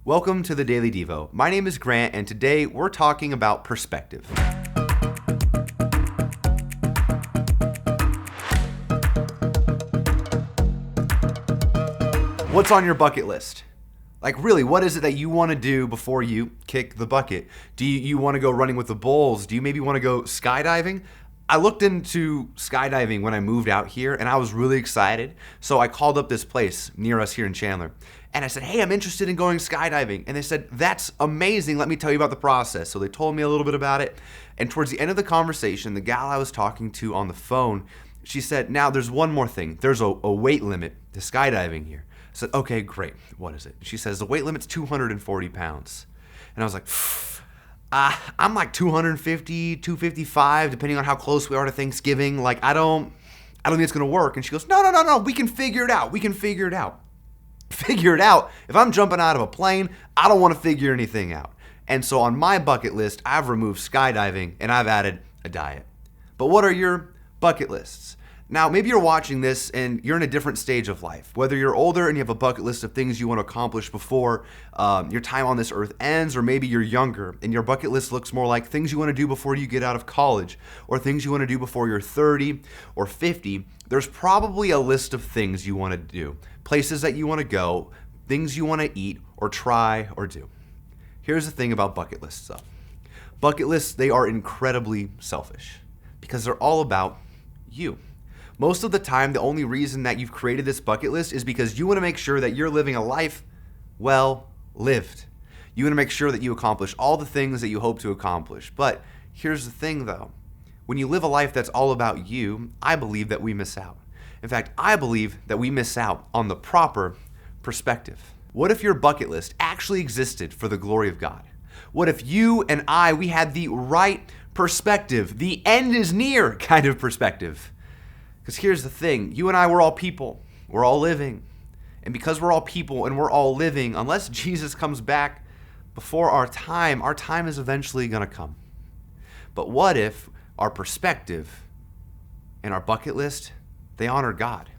Welcome to the Daily Devo. My name is Grant, and today we're talking about perspective. What's on your bucket list? Like really, what is it that you want to do before you kick the bucket? Do you want to go running with the bulls? Do you maybe want to go skydiving? I looked into skydiving when I moved out here and I was really excited. So I called up this place near us here in Chandler and I said, hey, I'm interested in going skydiving. And they said, that's amazing. Let me tell you about the process. So they told me a little bit about it. And towards the end of the conversation, the gal I was talking to on the phone, she said, now there's one more thing. There's a weight limit to skydiving here. I said, okay, great. What is it? She says, the weight limit's 240 pounds. And I was like, I'm like 250, 255, depending on how close we are to Thanksgiving. Like, I don't think it's going to work. And she goes, no, we can figure it out. Figure it out? If I'm jumping out of a plane, I don't want to figure anything out. And so on my bucket list, I've removed skydiving and I've added a diet. But what are your bucket lists? Now, maybe you're watching this and you're in a different stage of life. Whether you're older and you have a bucket list of things you want to accomplish before your time on this earth ends, or maybe you're younger and your bucket list looks more like things you want to do before you get out of college, or things you want to do before you're 30 or 50, there's probably a list of things you want to do, places that you want to go, things you want to eat or try or do. Here's the thing about bucket lists, though. Bucket lists, they are incredibly selfish because they're all about you. Most of the time, the only reason that you've created this bucket list is because you want to make sure that you're living a life well lived. You want to make sure that you accomplish all the things that you hope to accomplish. But here's the thing, though. When you live a life that's all about you, I believe that we miss out. In fact, I believe that we miss out on the proper perspective. What if your bucket list actually existed for the glory of God? What if you and we had the right perspective, the end is near kind of perspective? Because here's the thing, you and I, we're all people, we're all living. And because we're all people and we're all living, unless Jesus comes back before our time is eventually going to come. But what if our perspective and our bucket list, they honor God?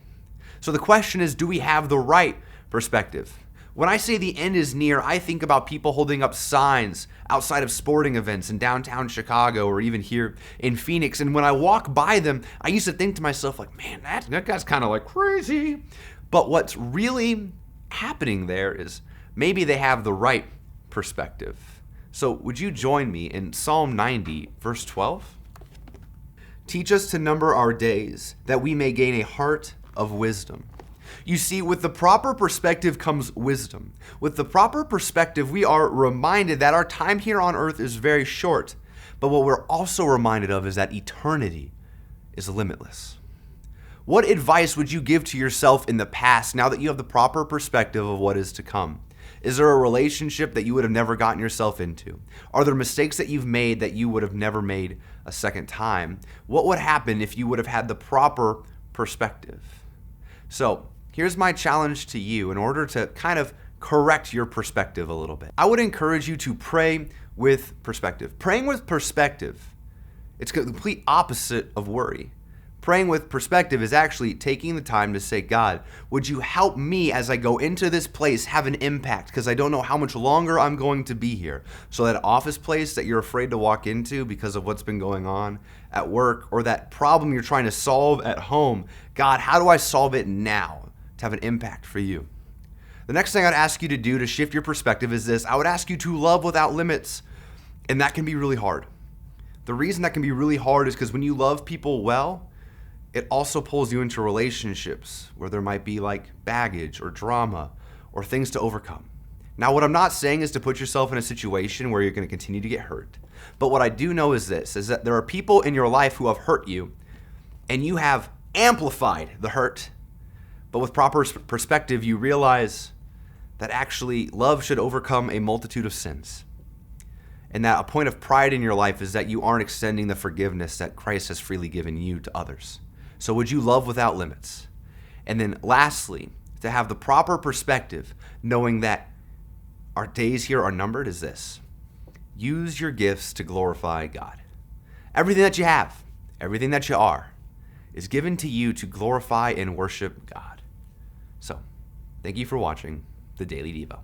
So the question is, do we have the right perspective? When I say the end is near, I think about people holding up signs outside of sporting events in downtown Chicago or even here in Phoenix. And when I walk by them, I used to think to myself, like, man, that guy's kind of like crazy. But what's really happening there is maybe they have the right perspective. So would you join me in Psalm 90, verse 12? Teach us to number our days, that we may gain a heart of wisdom. You see, with the proper perspective comes wisdom. With the proper perspective, we are reminded that our time here on earth is very short. But what we're also reminded of is that eternity is limitless. What advice would you give to yourself in the past now that you have the proper perspective of what is to come? Is there a relationship that you would have never gotten yourself into? Are there mistakes that you've made that you would have never made a second time? What would happen if you would have had the proper perspective? So, here's my challenge to you in order to kind of correct your perspective a little bit. I would encourage you to pray with perspective. Praying with perspective, it's the complete opposite of worry. Praying with perspective is actually taking the time to say, God, would you help me as I go into this place have an impact? Because I don't know how much longer I'm going to be here. So that office place that you're afraid to walk into because of what's been going on at work, or that problem you're trying to solve at home, God, how do I solve it now to have an impact for you? The next thing I'd ask you to do to shift your perspective is this. I would ask you to love without limits. And that can be really hard. The reason that can be really hard is because when you love people well, it also pulls you into relationships where there might be like baggage or drama or things to overcome. Now, what I'm not saying is to put yourself in a situation where you're going to continue to get hurt. But what I do know is this, is that there are people in your life who have hurt you and you have amplified the hurt. But with proper perspective, you realize that actually love should overcome a multitude of sins. And that a point of pride in your life is that you aren't extending the forgiveness that Christ has freely given you to others. So would you love without limits? And then lastly, to have the proper perspective, knowing that our days here are numbered, is this. Use your gifts to glorify God. Everything that you have, everything that you are, is given to you to glorify and worship God. So, thank you for watching the Daily Devo.